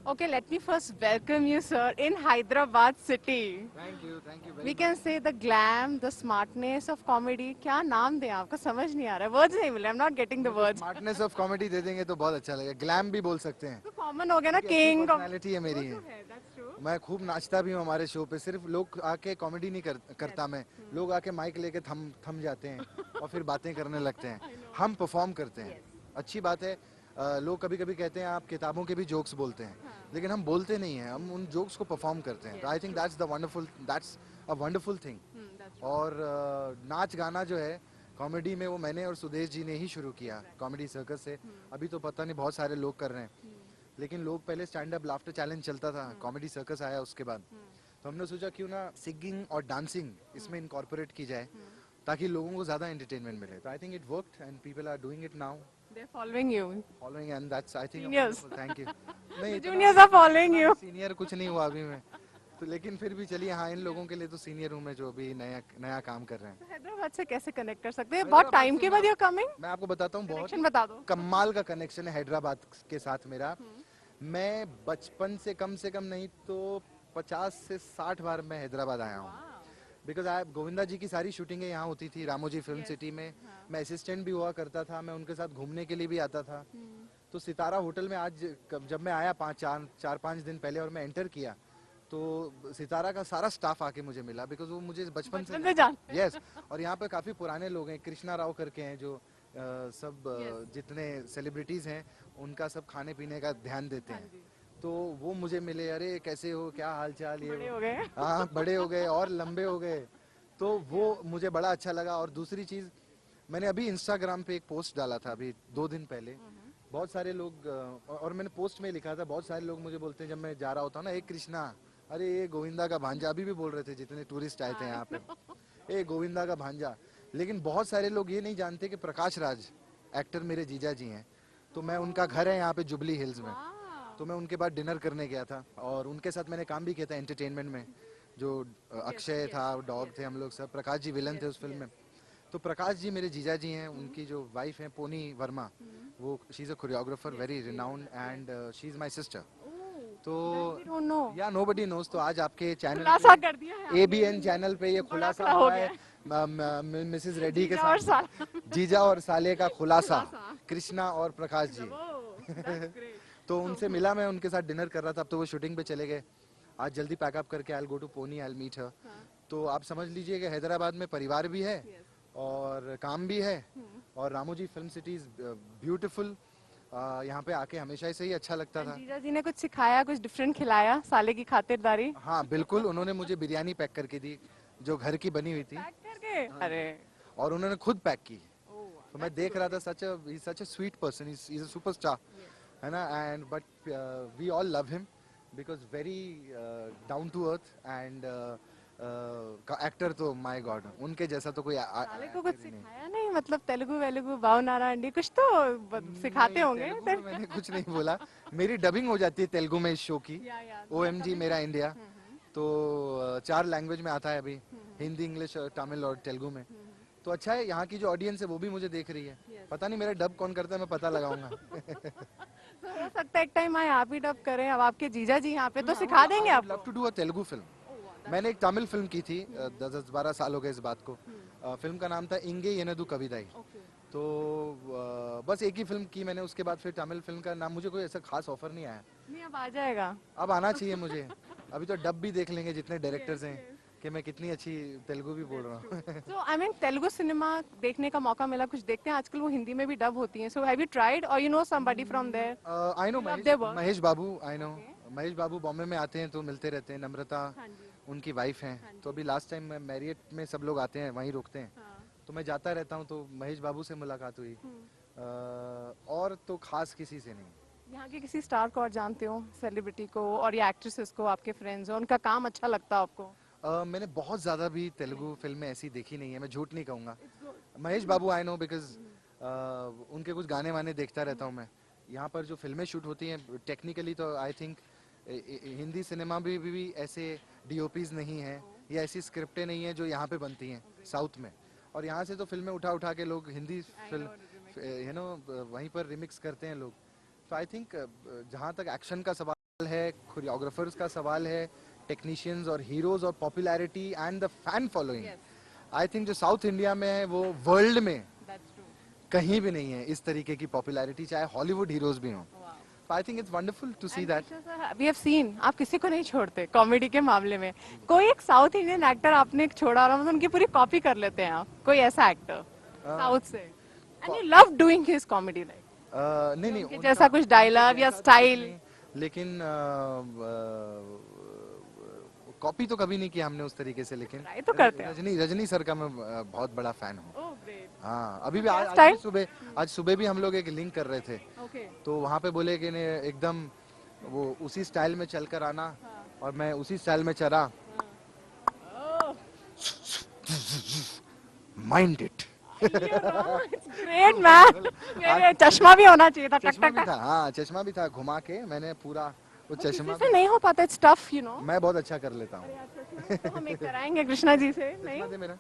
Okay, let me first welcome you, sir, in Hyderabad city. Thank you We very can much. say the glam, the smartness of comedy. क्या नाम दें आपको समझ नहीं आ रहा है. Words नहीं मिले. I'm not getting the मेरे को words. स्मार्टनेस ऑफ कॉमेडी दे देंगे तो बहुत अच्छा लगेगा। ग्लैम भी बोल सकते हैं तो common हो गया ना क्योंकि अच्छी king of. पर्सनालिटी है वो मेरी। तो है. That's true. मैं खूब नाचता भी हूँ हमारे शो पे। सिर्फ लोग आके कॉमेडी नहीं करता मैं। लोग आके माइक लेके थम थम जाते हैं और फिर बातें करने लगते हैं। हम परफॉर्म करते हैं। अच्छी बात है। लोग कभी कभी कहते हैं आप किताबों के भी जोक्स बोलते हैं, लेकिन हम बोलते नहीं हैं, हम उन जोक्स को परफॉर्म करते हैं। तो I think that's a wonderful thing. That's true. और नाच गाना जो है कॉमेडी में, वो मैंने और सुदेश जी ने ही शुरू किया कॉमेडी सर्कस से। अभी तो पता नहीं बहुत सारे लोग कर रहे हैं, लेकिन लोग पहले स्टैंड अप लाफ्टर चैलेंज चलता था, कॉमेडी सर्कस आया उसके बाद। तो हमने सोचा क्यों ना सिंगिंग और डांसिंग इसमें इनकॉर्पोरेट की जाए ताकि लोगों को ज़्यादा एंटरटेनमेंट मिले। तो I think it worked and people are doing it now, They're following you. Following, and that's I think Seniors. Wonderful. Thank you. नहीं The इतना juniors are following इतना भी you. सीनियर कुछ नहीं हुआ अभी मैं तो, लेकिन फिर भी चलिए, हाँ इन लोगों के लिए तो सीनियर हूँ मैं जो अभी नया नया काम कर रहे हैं। तो हैदराबाद से कैसे कनेक्ट कर सकते हैं? बहुत हैदराबाद टाइम से के बाद you're coming? मैं आपको बताता हूँ, बहुत ही कनेक्शन बता दो. कमाल का कनेक्शन है हैदराबाद के साथ मेरा। मैं बचपन से कम नहीं तो 50 से 60 बार मैं हैदराबाद आया हूँ। बिकॉज आई गोविंदा जी की सारी शूटिंगें यहाँ होती थी रामोजी फिल्म सिटी में। मैं असिस्टेंट भी हुआ करता था, मैं उनके साथ घूमने के लिए भी आता था। तो सितारा होटल में आज जब मैं आया 4-5 दिन पहले और मैं एंटर किया, तो सितारा का सारा स्टाफ आके मुझे मिला, बिकॉज वो मुझे बचपन बचपन से से जानते हैं. यस। और यहाँ पे काफ़ी पुराने लोग हैं, कृष्णा राव करके हैं जो सब जितने सेलिब्रिटीज़ हैं उनका सब खाने पीने का ध्यान देते हैं। तो वो मुझे मिले, अरे कैसे हो, क्या हाल चाल, ये बड़े वो। हो गए. हाँ बड़े हो गए और लंबे हो गए। तो वो मुझे बड़ा अच्छा लगा। और दूसरी चीज़, मैंने अभी इंस्टाग्राम पे एक पोस्ट डाला था अभी 2 दिन पहले। बहुत सारे लोग और मैंने पोस्ट में लिखा था, बहुत सारे लोग मुझे बोलते हैं जब मैं जा रहा होता हूँ ना, एक कृष्णा, अरे ये गोविंदा का भांजा, अभी भी बोल रहे थे जितने टूरिस्ट आए थे यहाँ पे, ए गोविंदा का भांजा। लेकिन बहुत सारे लोग ये नहीं जानते कि प्रकाश राज एक्टर मेरे जीजा जी हैं। तो मैं, उनका घर है यहाँ पे जुबली हिल्स में। तो मैं उनके पास डिनर करने गया था और उनके साथ मैंने काम भी किया था एंटरटेनमेंट में। जो अक्षय था, डॉग थे, हम लोग सब, प्रकाश जी विलन थे उस फिल्म में। तो प्रकाश जी मेरे जीजा जी हैं, उनकी जो वाइफ है पोनी वर्मा, वो she is a choreographer very renowned and she is my sister. तो We don't know. या नोबडी नोज। तो आज आपके चैनल खुलासा कर दिया है पे, आपने. एबीएन चैनल पे ये खुलासा हो हुआ गया है मिसेस रेड्डी के जीजा और साथ, साला. जीजा और साले का खुलासा, खुलासा. कृष्णा और प्रकाश जी। That's great. तो उनसे मिला, मैं उनके साथ डिनर कर रहा था। अब तो वो शूटिंग पे चले गए। आज जल्दी पैकअप करके I go to pony, I meet her. तो आप समझ लीजिए कि हैदराबाद में परिवार भी है और काम भी है। और Ramoji film city is beautiful. यहाँ पे आके हमेशा से ही अच्छा लगता था। जीजा जी ने कुछ सिखाया, कुछ डिफरेंट खिलाया साले की खातिरदारी. हाँ बिल्कुल, उन्होंने मुझे बिरयानी पैक करके दी जो घर की बनी हुई थी। पैक करके. अरे. और उन्होंने खुद पैक की। तो मैं देख रहा था, such a sweet person, is a superstar, है ना। And but we all love him because very down to earth and का एक्टर। तो माय गॉड, उनके जैसा तो कोई साले को कुछ actor ही नहीं। सिखाया नहीं, मतलब तेलुगु वेलुगु बाव नारायणी कुछ तो सिखाते नहीं, होंगे. तेलुगु में मैंने कुछ नहीं बोला। मेरी डबिंग हो जाती है तेलुगु में इस शो की। OMG मेरा इंडिया। तो 4 लैंग्वेज में आता है अभी, हिंदी, इंग्लिश, तमिल और तेलुगु में। तो अच्छा है, यहाँ की जो ऑडियंस है वो भी मुझे देख रही है। पता नहीं मेरा डब कौन करता है, मैं पता लगाऊंगा। तो हो सकता है एक टाइम आए आप ही डब करें. अब आपके जीजा जी यहाँ पे तो सिखा देंगे लव आपको. To do a Telugu film. मैंने एक तमिल फिल्म की थी, 10-12 साल हो गए इस बात को। फिल्म का नाम था इंगे येनदु कविदाई। तो बस एक ही फिल्म की मैंने, उसके बाद फिर तमिल फिल्म का नाम, मुझे कोई ऐसा खास ऑफर नहीं आया। नहीं अब आ जाएगा. अब आना चाहिए मुझे। अभी तो डब भी देख लेंगे जितने डायरेक्टर्स हैं कि मैं कितनी अच्छी तेलुगु भी बोल रहा हूँ। सो आई मीन तेलुगु सिनेमा देखने का मौका मिला, कुछ देखते हैं आजकल वो हिंदी में भी डब होती हैं. So have you tried or you know somebody from there? I know You love Mahesh their work? Mahesh Babu, I know Mahesh Babu Bombay में आते हैं तो मिलते रहते हैं। नम्रता उनकी वाइफ हैं। तो अभी लास्ट टाइम मैरियट में सब लोग आते हैं, वहीं रुकते हैं। तो मैं जाता रहता हूँ, तो महेश बाबू से मुलाकात हुई। और तो खास किसी से नहीं। यहाँ के किसी स्टार को और जानते हो, सेलिब्रिटी को और या एक्ट्रेसेस को, आपके फ्रेंड्स हो, उनका काम अच्छा लगता है आपको? मैंने बहुत ज़्यादा भी तेलुगु फिल्में ऐसी देखी नहीं है, मैं झूठ नहीं कहूँगा। Mahesh Babu I no because उनके कुछ गाने वाने देखता रहता हूँ मैं। यहाँ पर जो फिल्में शूट होती हैं टेक्निकली, तो आई थिंक हिंदी सिनेमा भी ऐसे डीओपीज नहीं है या ऐसी स्क्रिप्टें नहीं है जो यहाँ पे बनती हैं साउथ में। और यहाँ से तो फिल्में उठा उठा के लोग हिंदी फिल्म वहीं पर रिमिक्स करते हैं लोग। तो आई थिंक जहाँ तक एक्शन का सवाल है, कोरियोग्राफर्स का सवाल है, टेक्नीशियंस और हीरोज और popularity and the fan following, I think जो साउथ इंडिया में है वो वर्ल्ड में That's true. कहीं भी नहीं है इस तरीके की पॉपुलैरिटी, चाहे हॉलीवुड हीरोज भी हों. Wow. So I think it's wonderful to see And that. Krishna sir, we have seen आप किसी को नहीं छोड़ते कॉमेडी के मामले में. कोई एक साउथ इंडियन एक्टर आपने एक छोड़ा और मतलब उनकी पूरी कॉपी कर लेते हैं आप, कोई ऐसा एक्टर साउथ से, and you love doing his comedy like नहीं नहीं उनके उनका- जैसा कुछ डायलॉग या जैसा तो कुछ स्टाइल. नहीं, लेकिन कॉपी तो कभी नहीं किया हमने उस तरीके से, लेकिन Try तो करते हैं. रजनी सर का मैं बहुत बड़ा फैन हूँ. Oh great. हाँ, अभी भी क्या आज सुबह भी हम लोग एक लिंक कर रहे थे, ओके. तो वहाँ पे बोले कि ने एकदम वो उसी स्टाइल में चल कर आना, और मैं उसी स्टाइल में चला. Mind it. Great man. मेरे चश्मा भी होना चाहिए था. टक चश्मा टक भी था, हाँ चश्मा भी था, घुमा के मैंने पूरा वो चश्मा से नहीं हो पाता. It's tough you know. मैं बहुत अच्छा कर लेता हूँ. तो हम एक कराएंगे कृष्णा जी से. नहीं चश्मा दे मेरा.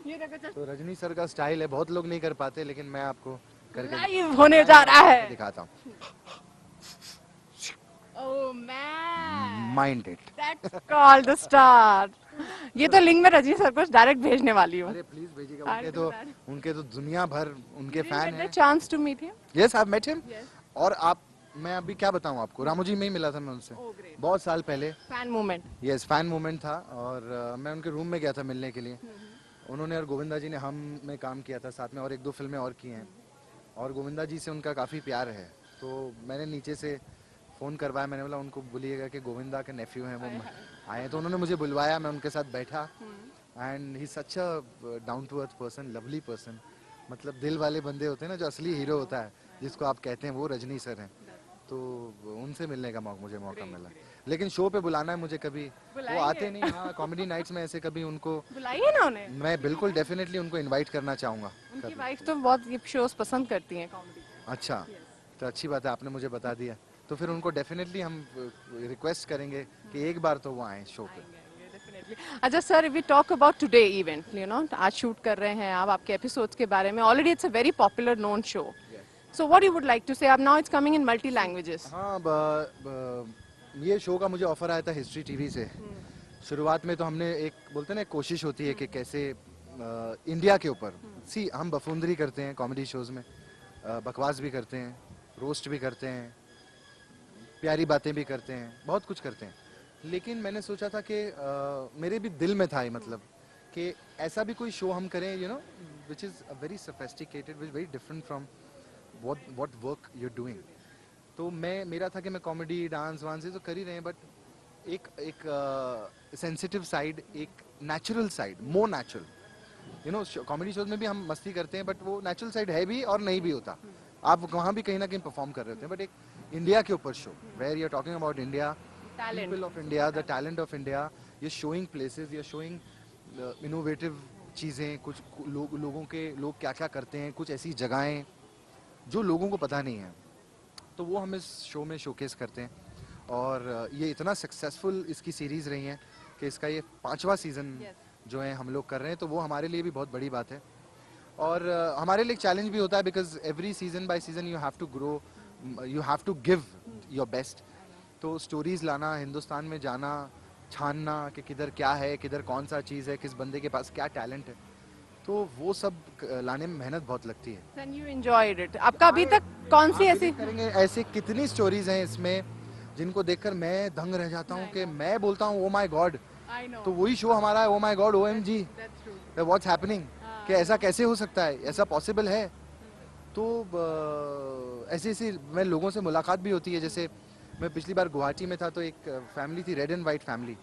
ये देखो चश्मा तो रजनी सर का स्टाइल है, बहुत लोग नहीं कर पाते, लेकिन मैं आपको करके लाइव होने जा रहा है. दिखाता हूँ. Oh man, mind it. That's called the star. ये तो लिंक में रजनी सर को डायरेक्ट भेजने वाली हूँ. अरे प्लीज भेजिएगा, उनके तो दुनिया भर उनके फैन हैं. Chance to meet him. Yes, I met him. Yes. और आप, मैं अभी क्या बताऊँ आपको, रामोजी में ही मिला था मैं उनसे Oh, great. बहुत साल पहले. Fan movement. Yes, fan moment था, और मैं उनके रूम में गया था मिलने के लिए. उन्होंने और गोविंदा जी ने हम में काम किया था साथ में, और एक दो फिल्में और की हैं, और गोविंदा जी से उनका काफ़ी प्यार है. तो मैंने नीचे से फ़ोन करवाया, मैंने बोला उनको बोलिएगा कि गोविंदा के नेफ्यू हैं, वो आए हैं. तो उन्होंने मुझे बुलवाया, मैं उनके साथ बैठा, and he such a down to earth person, lovely person. मतलब दिल वाले बंदे होते हैं ना, जो असली हीरो होता है जिसको आप कहते हैं, वो रजनी सर हैं. तो उनसे मिलने का मुझे मौका मिला, लेकिन शो पे बुलाना है मुझे कभी, वो आते नहीं. हाँ, कॉमेडी नाइट्स में ऐसे कभी उनको बुलाइए ना उन्हें. मैं बिल्कुल डेफिनेटली उनको इनवाइट करना चाहूँगा. उनकी वाइफ तो बहुत ये शोज पसंद करती हैं कॉमेडी. अच्छा, तो अच्छी बात है, आपने मुझे बता दिया. तो फिर उनको डेफिनेटली हम रिक्वेस्ट करेंगे कि एक बार तो वो आए शो पे. अच्छा sir, we talk about today event, you know आज शूट कर रहे हैं आप आपके एपिसोड्स के बारे में. Already it's a very popular known show. So what you would like to say, अब now it's coming in multi languages. हाँ, ये शो का मुझे ऑफर आया था हिस्ट्री टीवी से. शुरुआत में तो हमने एक बोलते हैं ना, कोशिश होती है कि कैसे इंडिया के ऊपर, सी हम बफूंदरी करते हैं कॉमेडी शोज में, बकवास भी करते हैं, रोस्ट भी करते हैं, प्यारी बातें भी करते हैं, बहुत कुछ करते हैं. लेकिन मैंने सोचा था कि मेरे भी दिल में था ये, मतलब कि ऐसा भी कोई शो हम करें, you know, which is a very sophisticated, which very different from what work you are doing. तो मेरा था कि मैं कॉमेडी डांस वांस ये तो कर ही रहे हैं, बट एक सेंसिटिव साइड, एक natural side, more natural. You know, comedy shows में भी हम मस्ती करते हैं, बट वो नेचुरल साइड है भी और नहीं भी होता. आप वहाँ भी कहीं ना कहीं परफॉर्म कर रहे होते हैं, बट एक इंडिया के ऊपर show, where you are talking about India, people of India, the talent of India. You're showing places, you're showing innovative चीज़ें, कुछ लोग क्या क्या करते हैं, कुछ ऐसी जगहें जो लोगों को पता नहीं है, तो वो हम इस शो में शोकेस करते हैं. और ये इतना सक्सेसफुल इसकी सीरीज़ रही है कि इसका ये 5वां सीज़न जो है हम लोग कर रहे हैं, तो वो हमारे लिए भी बहुत बड़ी बात है. और हमारे लिए एक चैलेंज भी होता है, because every season by season you have to grow, you have to give your best. तो स्टोरीज लाना, हिंदुस्तान में जाना, छानना कि किधर क्या है, किधर कौन सा चीज़ है, किस बंदे के पास क्या टैलेंट है, तो वो सब लाने में मेहनत बहुत लगती है. Then you enjoyed it. आपका अभी तक कौन सी ऐसी करेंगे, ऐसे कितनी स्टोरीज हैं इसमें जिनको देखकर मैं दंग रह जाता हूँ कि मैं बोलता हूँ oh my God. I know. तो वही शो हमारा है, oh my God, OMG, That's true. What's happening, कि ऐसा कैसे हो सकता है, ऐसा पॉसिबल है. तो ऐसी मैं लोगों से मुलाकात भी होती है. जैसे मैं पिछली बार गुवाहाटी में था, तो एक फैमिली थी, रेड एंड वाइट फैमिली.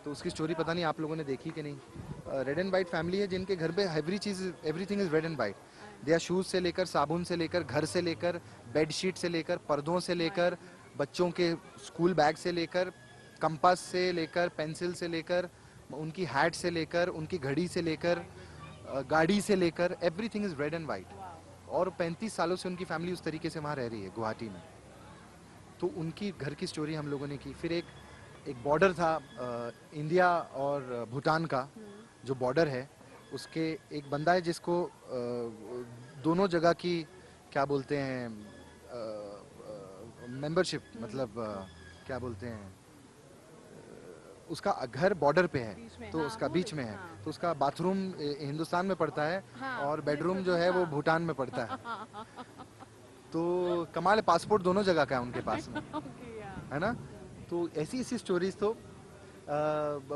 तो उसकी स्टोरी पता नहीं आप लोगों ने देखी कि नहीं. रेड एंड वाइट फैमिली है जिनके घर पे everything is red and white. There shoes से लेकर, साबुन से लेकर, घर से लेकर, बेडशीट से लेकर, पर्दों से लेकर, बच्चों के स्कूल बैग से लेकर, कंपास से लेकर, पेंसिल से लेकर, उनकी हैट से लेकर, उनकी घड़ी से लेकर, गाड़ी से लेकर, everything is red and white. और 35 सालों से उनकी फैमिली उस तरीके से वहाँ रह रही है गुवाहाटी में. तो उनकी घर की स्टोरी हम लोगों ने की. फिर एक बॉर्डर था इंडिया और भूटान का, जो बॉर्डर है उसके एक बंदा है जिसको दोनों जगह की क्या बोलते हैं मेंबरशिप, मतलब क्या बोलते हैं, उसका घर बॉर्डर पे है, बीच में, तो हाँ, उसका वो बीच में है, हाँ। तो उसका बाथरूम हिंदुस्तान में पड़ता है हाँ, और ये बेडरूम तो जो है वो हाँ। भूटान में पड़ता है। तो कमाल है, पासपोर्ट दोनों जगह का है उनके पास में, Okay, yeah. है ना। तो ऐसी ऐसी स्टोरीज तो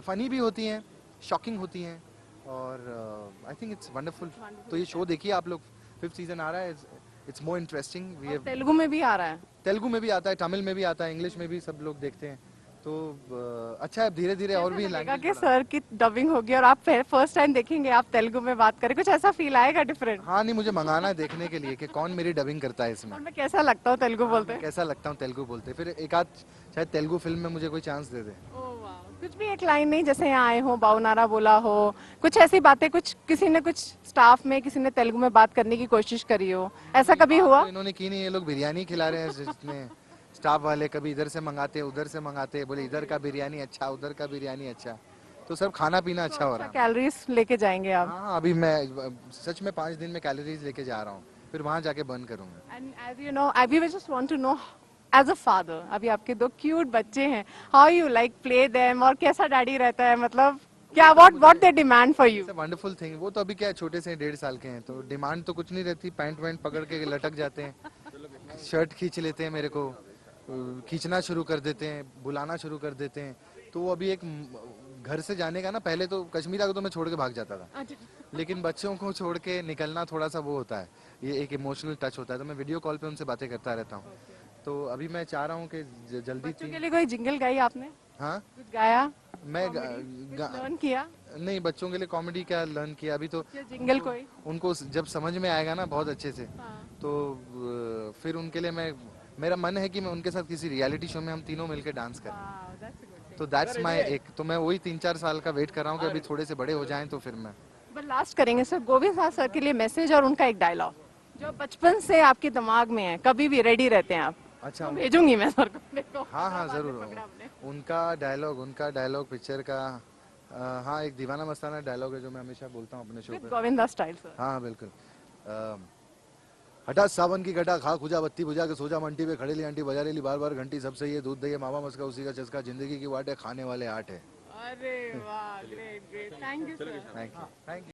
फनी भी होती हैं, शॉकिंग होती हैं, और आई थिंक इट्स वंडरफुल। तो ये शो देखिए आप लोग, 5th सीजन आ रहा है, इट्स मोर इंटरेस्टिंग। वी और हैव, तेलुगु में भी आ रहा है। तेलुगु में भी आता है, तमिल में भी आता है, इंग्लिश में भी सब लोग देखते हैं। तो अच्छा है, धीरे धीरे और कैसा भी लगेगा लैंग्वेज कि सर की डबिंग होगी और आप फर्स्ट टाइम देखेंगे, आप तेलुगु में बात करें, कुछ ऐसा फील आएगा डिफरेंट? हाँ नहीं, मुझे मंगाना है देखने के लिए कि कौन मेरी डबिंग करता है इसमें। और मैं कैसा लगता हूँ तेलुगु हाँ, बोलते मैं हैं? कैसा लगता हूँ तेलुगु बोलते, फिर एक आध शायद तेलुगु फिल्म में मुझे कोई चांस दे दे। ओह वाह, कुछ भी एक लाइन नहीं, जैसे यहाँ आए हो बाउनारा बोला हो, कुछ ऐसी बातें, कुछ किसी ने, कुछ स्टाफ में किसी ने तेलुगु में बात करने की कोशिश करी हो, ऐसा नहीं, कभी बात हुआ? तो इन्होंने की नहीं, ये लोग बिरयानी खिला रहे हैं जितने स्टाफ वाले, कभी इधर से मंगाते उधर से मंगाते, बोले इधर का बिरयानी अच्छा, उधर का बिरयानी अच्छा, तो सब खाना पीना तो अच्छा हो अच्छा रहा है। कैलोरीज लेके जाएंगे आप? हाँ हाँ, अभी मैं सच में 5 दिन में कैलोरीज लेके जा रहा हूँ, फिर वहां जाके बर्न करूंगा। And as you know, I we just want to know, as a father, अभी आपके 2 क्यूट बच्चे हैं, how you like play them, और कैसा डैडी रहता है, मतलब क्या, what they demand for you? It's a wonderful thing. वो तो अभी क्या है, छोटे से 1.5 साल के हैं, तो डिमांड तो कुछ नहीं रहती, पैंट वैंट पकड़ के लटक जाते हैं, शर्ट खींच लेते हैं मेरे को, खींचना शुरू कर देते हैं, बुलाना शुरू कर देते हैं। तो वो अभी एक घर से जाने का ना, पहले तो कश्मीरा को तो मैं छोड़ के भाग जाता था, लेकिन बच्चों को छोड़ के निकलना थोड़ा सा वो होता है, ये एक इमोशनल टच होता है, तो मैं वीडियो कॉल पे उनसे बातें करता रहता हूँ। तो अभी मैं चाह रहा हूँ कि जल्दी बच्चों के 3, लिए कोई जिंगल गाई आपने, हाँ कुछ गाया, मैं लर्न किया, नहीं, बच्चों के लिए कॉमेडी क्या लर्न किया अभी तो, या जिंगल कोई? उनको जब समझ में आएगा ना बहुत अच्छे से, हाँ। तो फिर उनके लिए मैं, मेरा मन है कि मैं उनके साथ किसी रियलिटी शो में हम तीनों मिलकर डांस करें। Wow, that's a good thing. तो दैट्स माय एक, तो मैं वही 3-4 साल का वेट कर रहा हूँ कि अभी थोड़े से बड़े हो जाएं तो फिर मैं। बट लास्ट करेंगे सर, गोविंद साहब सर के लिए मैसेज और उनका एक डायलॉग जो बचपन से आपके दिमाग में है, कभी भी रेडी रहते हैं आप? अच्छा, तो भेजूंगी मैं सर को, देखो हाँ हाँ बाद में जरूर, पकड़ा आपने। उनका डायलॉग पिक्चर का, हाँ एक दीवाना मस्ताना डायलॉग है जो मैं हमेशा बोलता हूँ अपने शो विद पे। Govinda style sir. हाँ हाँ बिल्कुल। हटा सावन की घटा, खा खुजा बत्ती बुझा के सोजा मंटी पे, खड़े ली आंटी बजा रही बार बार घंटी, सब सही है दूध दही है मामा मस्का उसी का चस्का, जिंदगी की वाट है खाने वाले आठ है। अरे वाह, great great, thank you sir. Thank you.